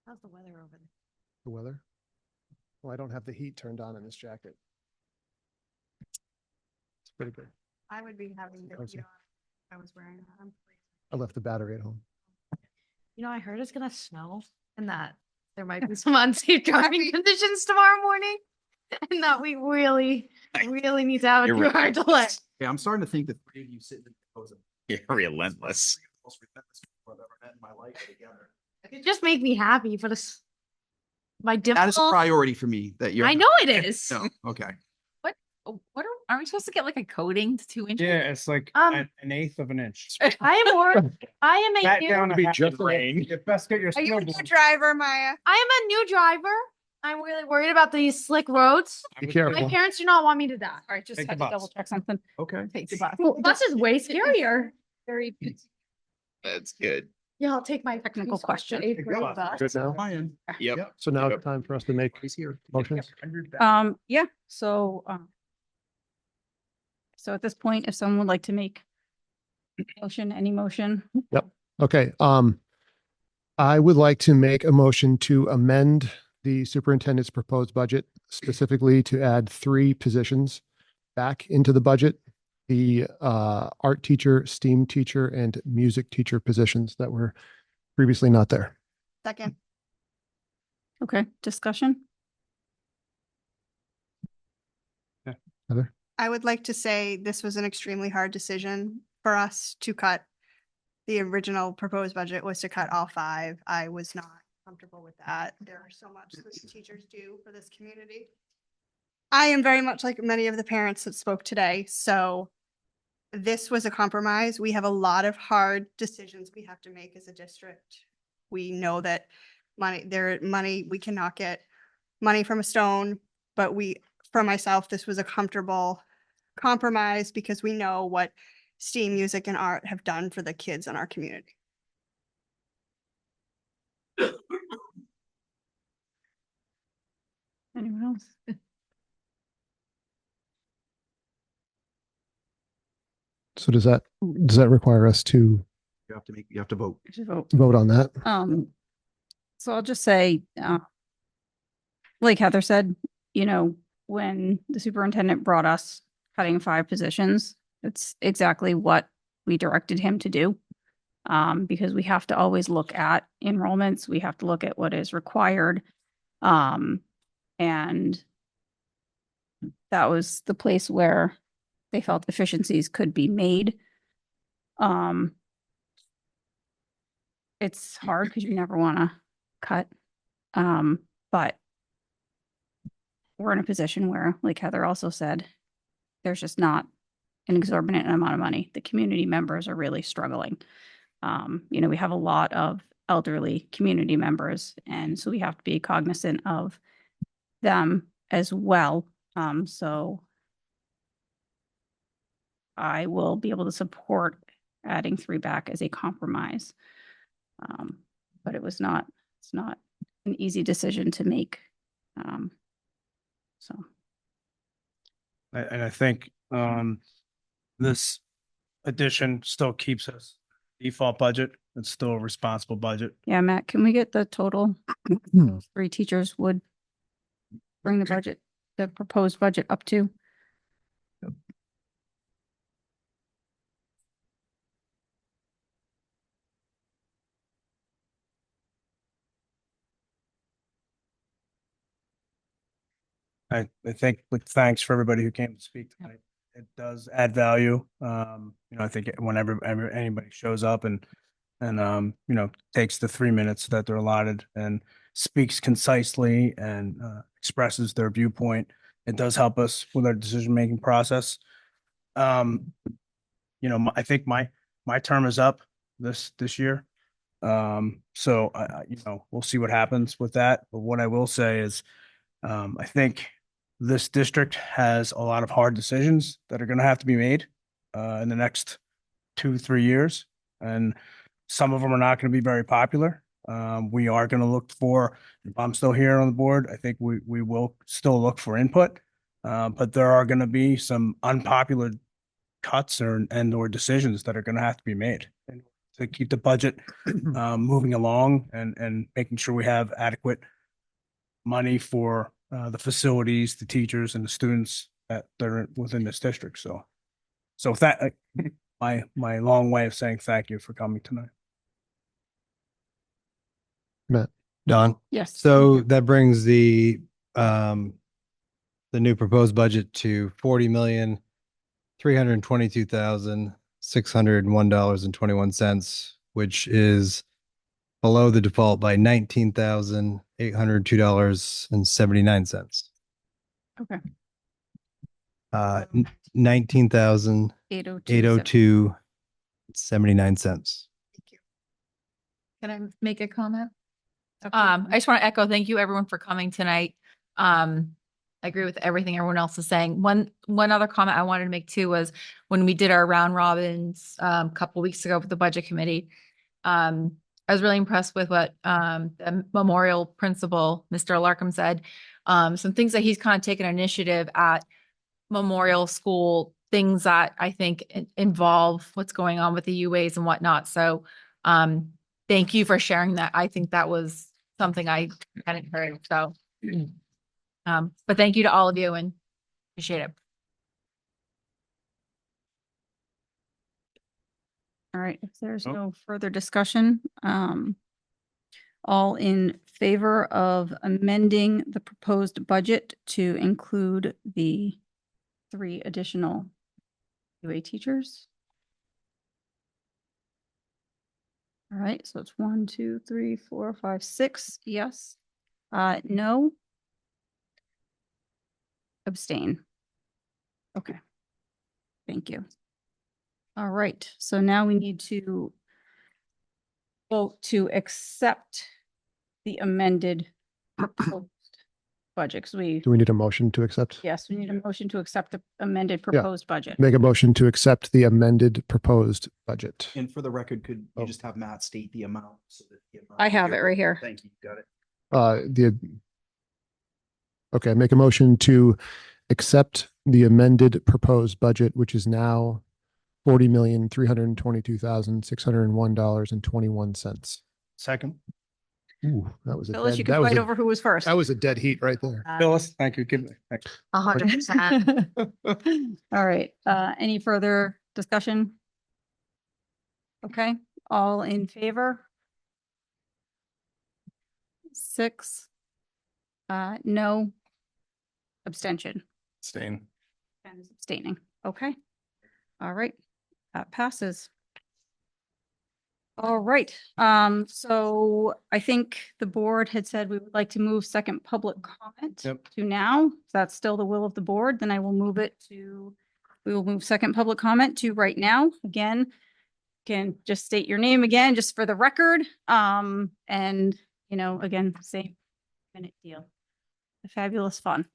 S5: How's the weather over there?
S6: The weather? Well, I don't have the heat turned on in this jacket. It's pretty good.
S3: I would be having the
S6: Okay.
S3: heat on if I was wearing that. I'm
S6: I left the battery at home.
S5: You know, I heard it's gonna snow and that there might be some unsafe driving conditions tomorrow morning. And that we really, really need to have a
S4: You're
S5: two-hour delay.
S2: Yeah, I'm starting to think that three of you sitting in the
S4: You're relentless.
S2: most relentless people I've ever met in my life together.
S5: It just make me happy, but it's my
S2: That is a
S5: difficult.
S2: priority for me that you're.
S5: I know it is.
S2: No, okay.
S14: Are we supposed to get like a coating to 2 inches?
S6: Yeah, it's like an eighth of an inch.
S5: I am more. I am a
S6: Back
S5: new.
S6: down to
S13: be
S6: half
S13: just
S6: the rain. You best get your
S3: Are you a new
S6: snowboard.
S3: driver, Maya?
S5: I am a new driver. I'm really worried about these slick roads.
S6: Be
S5: My
S6: careful.
S5: parents do not want me to die.
S1: All right, just
S6: Take
S1: had
S6: the
S1: to double
S6: bus.
S1: check something.
S2: Okay.
S14: Take the bus.
S5: Bus is way scarier.
S1: Very
S4: That's good.
S5: Yeah, I'll take my
S1: Technical
S5: preschool to
S1: question.
S5: eighth grade bus.
S6: Good now.
S4: Yep.
S6: So now it's time for us to make
S2: He's here.
S6: motions.
S1: Yeah, so so at this point, if someone would like to make any motion,
S6: Okay, I would like to make a motion to amend the superintendent's proposed budget, specifically to add 3 positions back into the budget. The art teacher, STEAM teacher, and music teacher positions that were previously not there.
S3: Second.
S1: okay, discussion?
S6: Heather?
S3: I would like to say this was an extremely hard decision for us to cut. The original proposed budget was to cut all 5. I was not comfortable with that. There are so much that teachers do for this community. I am very much like many of the parents that spoke today, so this was a compromise. We have a lot of hard decisions we have to make as a district. We know that we cannot get money from a stone, but for myself, this was a comfortable compromise because we know what STEAM, music, and art have done for the kids in our community.
S1: Anyone else?
S6: So does that require us to
S2: You have to vote.
S1: We should vote.
S6: vote on that?
S1: So I'll just say, like Heather said, when the superintendent brought us cutting 5 positions, it's exactly what we directed him to do. Because we have to always look at enrollments, we have to look at what is required. And that was the place where they felt efficiencies could be made. It's hard because you never want to cut. But we're in a position where, like Heather also said, there's just not an exorbitant amount of money. The community members are really struggling. We have a lot of elderly community members, and so we have to be cognizant of them as well. So I will be able to support adding 3 back as a compromise. But it's not an easy decision to make. So.
S6: And I think this addition still keeps us default budget. It's still a responsible budget.
S1: Yeah, Matt, can we get the total those 3 teachers would bring the proposed budget up to?
S15: I think with thanks for everybody who came to speak tonight. It does add value. I think whenever anybody shows up and takes the 3 minutes that they're allotted and speaks concisely and expresses their viewpoint, it does help us with our decision-making process. I think my term is up this year. So we'll see what happens with that. But what I will say is, I think this district has a lot of hard decisions that are going to have to be made in the next 2-3 years, and some of them are not going to be very popular. We are going to look for, if I'm still here on the board, I think we will still look for input, but there are going to be some unpopular cuts or decisions that are going to have to be made to keep the budget moving along and making sure we have adequate money for the facilities, the teachers, and the students that are within this district. So that my long way of saying thank you for coming tonight.
S6: Matt.
S12: Don?
S1: Yes.
S12: So that brings the new proposed budget to $40,322,601.21, which is below the default by $19,802.79.
S1: Okay.
S12: 19,802.79.
S14: Can I make a comment? I just want to echo, thank you everyone for coming tonight. I agree with everything everyone else is saying. One other comment I wanted to make too was when we did our round robins a couple weeks ago with the budget committee, I was really impressed with what the memorial principal, Mr. Larkham, said. Some things that he's kind of taken initiative at Memorial School, things that I think involve what's going on with the UAs and whatnot. So thank you for sharing that. I think that was something I hadn't heard. So but thank you to all of you and appreciate it.
S1: All right, if there's no further discussion, all in favor of amending the proposed budget to include the 3 additional UA teachers? All right, so it's 1, 2, 3, 4, 5, 6. Yes. No. Abstain. Okay. Thank you. All right, so now we need to vote to accept the amended proposed budget. Do
S6: we need a motion to accept?
S1: Yes, we need a motion to accept the amended proposed budget.
S6: Make a motion to accept the amended proposed budget.
S2: And for the record, could you just have Matt state the amount? So that the amount
S1: I have it right here.
S2: Thank you. Got it.
S6: Okay, make a motion to accept the amended proposed budget, which is now $40,322,601.21.
S15: Second.
S6: Ooh, that was a
S1: Phyllis,
S6: dead,
S1: you can fight over who was first.
S6: that was a dead heat right there.
S15: Phyllis, thank you. Give me. Thanks.
S5: 100%.
S1: All right, any further discussion? Okay, all in favor? 6. No. Abstention.
S13: Abstain.
S1: Ben is abstaining. Okay. All right, that passes. All right, so I think the board had said we would like to move second public comment to now. If that's still the will of the board, then I will move it to, we will move second public comment to right now. Again, can just state your name again, just for the record. And, again, same minute deal. Fabulous fun.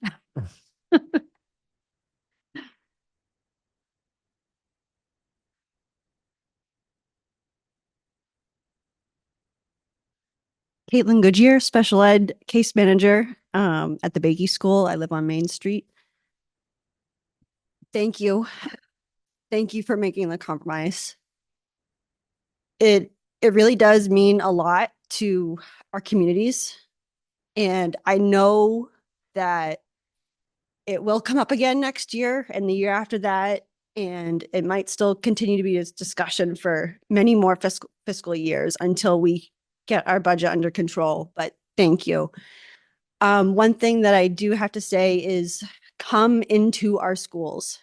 S7: Caitlin Goodyear, special ed case manager at the Bakey School. I live on Main Street. Thank you. Thank you for making the compromise. It really does mean a lot to our communities. And I know that it will come up again next year and the year after that. And it might still continue to be a discussion for many more fiscal years until we get our budget under control. But thank you. One thing that I do have to say is come into our schools.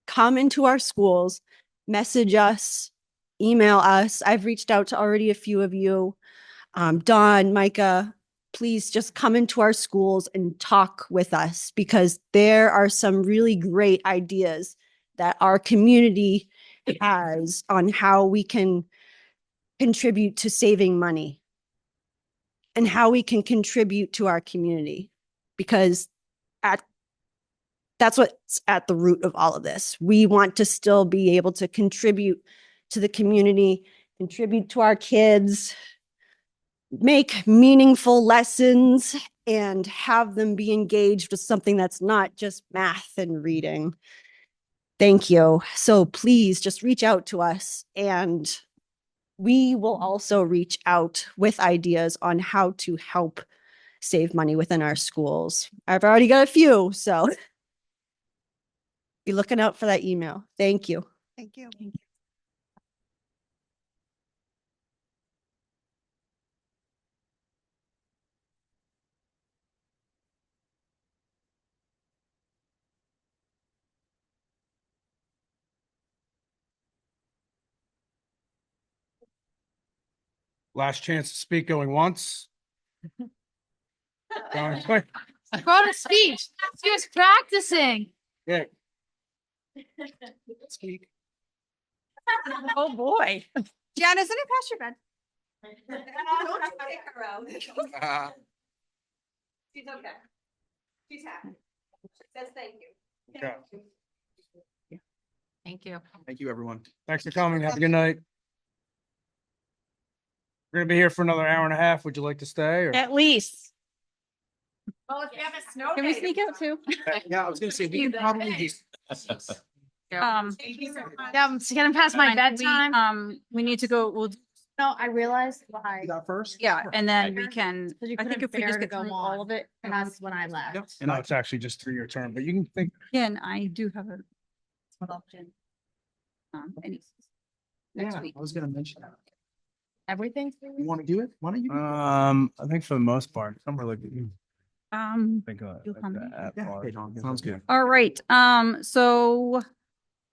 S7: Come into our schools, message us, email us. I've reached out to already a few of you. Dawn, Micah, please just come into our schools and talk with us because there are some really great ideas that our community has on how we can contribute to saving money and how we can contribute to our community because that's what's at the root of all of this. We want to still be able to contribute to the community, contribute to our kids, make meaningful lessons, and have them be engaged with something that's not just math and reading. Thank you. So please just reach out to us and we will also reach out with ideas on how to help save money within our schools. I've already got a few, so be looking out for that email. Thank you.
S3: Thank you.
S15: Last chance to speak going once. Going twice.
S14: I brought a speech. She was practicing.
S15: Yeah.
S3: Speak.
S1: Oh, boy.
S3: Jan, isn't it past your bed?
S7: Don't you kick her out. She's okay. She's happy. She says thank you.
S15: Okay.
S14: Thank you.
S2: Thank you, everyone.
S15: Thanks for coming. Have a good night. We're gonna be here for another hour and a half. Would you like to stay or?
S1: At least.
S14: Well, if you have a snow
S1: Can we sneak out too?
S15: Yeah, I was gonna say, we can probably just.
S14: Yeah, I'm getting past my bedtime.
S1: We need to go, we'll,
S5: No, I realized why.
S15: You got first?
S1: yeah, and then we can,
S5: Because you
S1: I think
S5: couldn't
S1: if we
S5: bear
S1: just
S5: to
S1: get
S5: go
S1: through all
S5: on.
S1: of it.
S5: And that's when I left.
S15: No, it's actually just 3-year term, but you can think.
S1: Again, I do have a option. Any next week.
S15: I was gonna mention that.
S5: Everything.
S15: You want to do it? Why don't you? I think for the most part, I'm really good. Think
S1: You'll come in?
S15: Sounds good.
S1: All right, so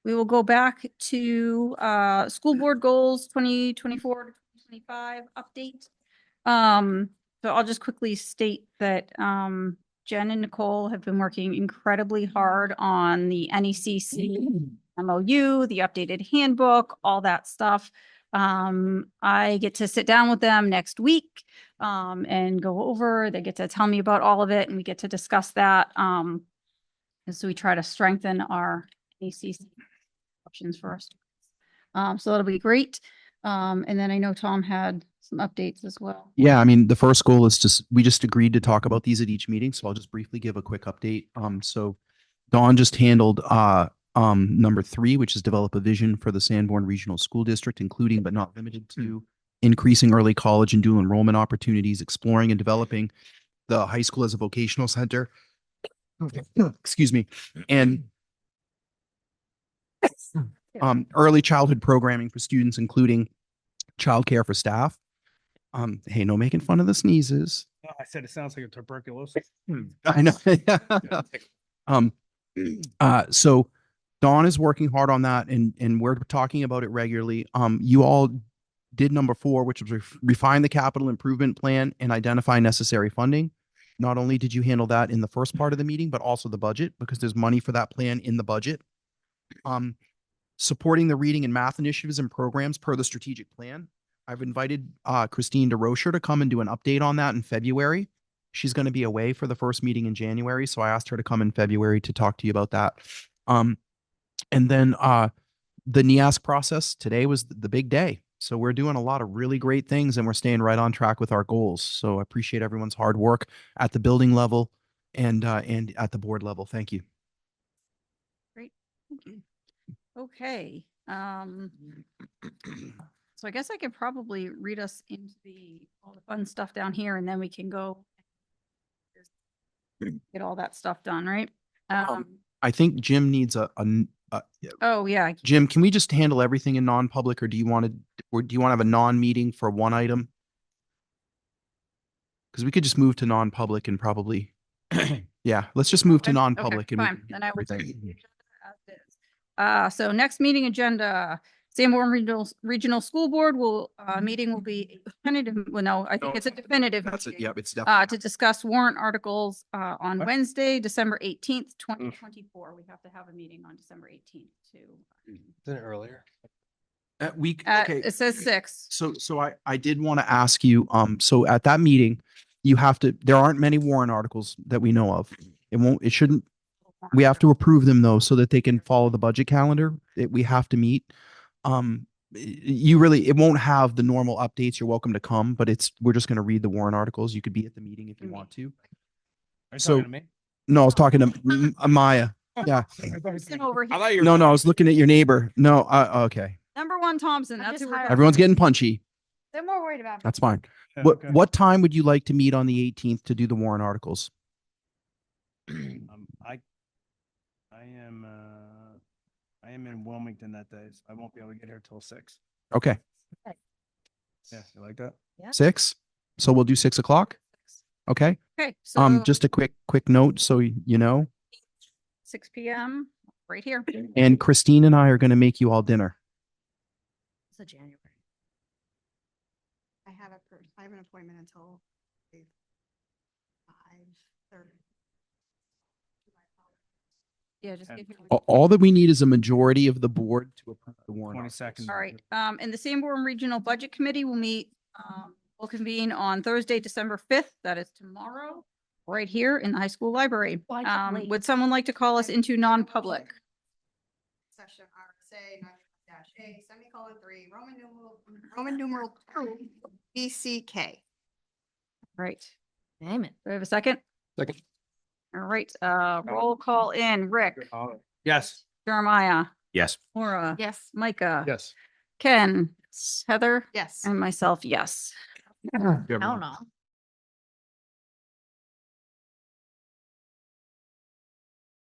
S1: we will go back to school board goals 2024 to 2025 update. So I'll just quickly state that Jen and Nicole have been working incredibly hard on the NECC MOU, the updated handbook, all that stuff. I get to sit down with them next week and go over, they get to tell me about all of it and we get to discuss that. And so we try to strengthen our NECC options first. So that'll be great. And then I know Tom had some updates as well.
S2: Yeah, I mean, the first goal is we just agreed to talk about these at each meeting, so I'll just briefly give a quick update. So Dawn just handled number 3, which is develop a vision for the Sanborn Regional School District, including but not limited to increasing early college and dual enrollment opportunities, exploring and developing the high school as a vocational center. Excuse me. And early childhood programming for students, including childcare for staff. Hey, no making fun of the sneezes.
S15: I said it sounds like a tuberculosis.
S2: I know. So Dawn is working hard on that and we're talking about it regularly. You all did number 4, which was refine the capital improvement plan and identify necessary funding. Not only did you handle that in the first part of the meeting, but also the budget because there's money for that plan in the budget. Supporting the reading and math initiatives and programs per the strategic plan. I've invited Christine DeRocher to come and do an update on that in February. She's going to be away for the first meeting in January, so I asked her to come in February to talk to you about that. And then the NEASC process, today was the big day. So we're doing a lot of really great things and we're staying right on track with our goals. So I appreciate everyone's hard work at the building level and at the board level. Thank you.
S1: Great. Thank you. Okay. So I guess I could probably read us into all the fun stuff down here and then we can go get all that stuff done, right?
S2: I think Jim needs
S1: Oh yeah.
S2: Jim, can we just handle everything in non-public or do you want to have a non-meeting for one item? Because we could just move to non-public and probably, yeah, let's just move to
S1: Okay,
S2: non-public and we
S1: fine.
S2: can
S1: Then I will
S2: everything.
S1: take the agenda as is. So next meeting agenda, Sanborn Regional School Board meeting will be tentative, well, no, I think it's a definitive.
S2: That's it.
S1: meeting,
S2: Yep, it's definitely.
S1: To discuss warrant articles, on
S15: Okay.
S1: Wednesday, December 18th, 2024. We have to have a meeting on December 18th to.
S12: Isn't it earlier?
S2: Okay.
S1: It says 6.
S2: So I did want to ask you, so at that meeting, there aren't many warrant articles that we know of. It shouldn't, we have to approve them though, so that they can follow the budget calendar that we have to meet. It won't have the normal updates. You're welcome to come, but we're just going to read the warrant articles. You could be at the meeting if you want to.
S15: Are you
S2: So-
S15: talking to me?
S2: No, I was talking to Maya. Yeah.
S1: Person over here.
S2: No, I was looking at your neighbor. No, okay.
S1: Number 1 Thompson,
S5: I'm
S1: that's
S5: just
S1: who we're.
S5: highlighting.
S2: Everyone's getting punchy.
S5: They're more worried about me.
S2: That's fine.
S15: Yeah,
S2: What
S15: okay.
S2: what time would you like to meet on the 18th to do the warrant articles?
S15: I am in Wilmington that day, so I won't be able to get here till 6.
S2: Okay,
S15: Yeah, you like that?
S2: 6. So we'll do 6 o'clock. Okay.
S1: Okay, so.
S2: Just a quick note so you know.
S1: 6 p.m. right here.
S2: And Christine and I are going to make you all dinner.
S5: It's a January.
S3: I have an appointment until 5:30.
S1: Yeah, just give me.
S2: All that we need is a majority of the board to approve the warrant.
S15: 20
S2: articles.
S15: seconds.
S1: All right, and the Sanborn Regional Budget Committee will meet, will convene on Thursday, December 5th. That is tomorrow, right here in the high school library.
S5: Why so late?
S1: Would someone like to call us into non-public?
S3: Session RSA 9-A, semicolon 3, Roman numeral 2, BCK.
S1: Right.
S5: Name it.
S1: Do we have a second?
S6: Second.
S1: All right, roll call in. Rick,
S15: Yes.
S1: Jeremiah,
S4: Yes.
S1: Laura.
S14: Yes.
S1: Micah.
S6: Yes.
S1: Ken. Heather.
S3: Yes.
S1: And myself, yes.
S14: I don't know.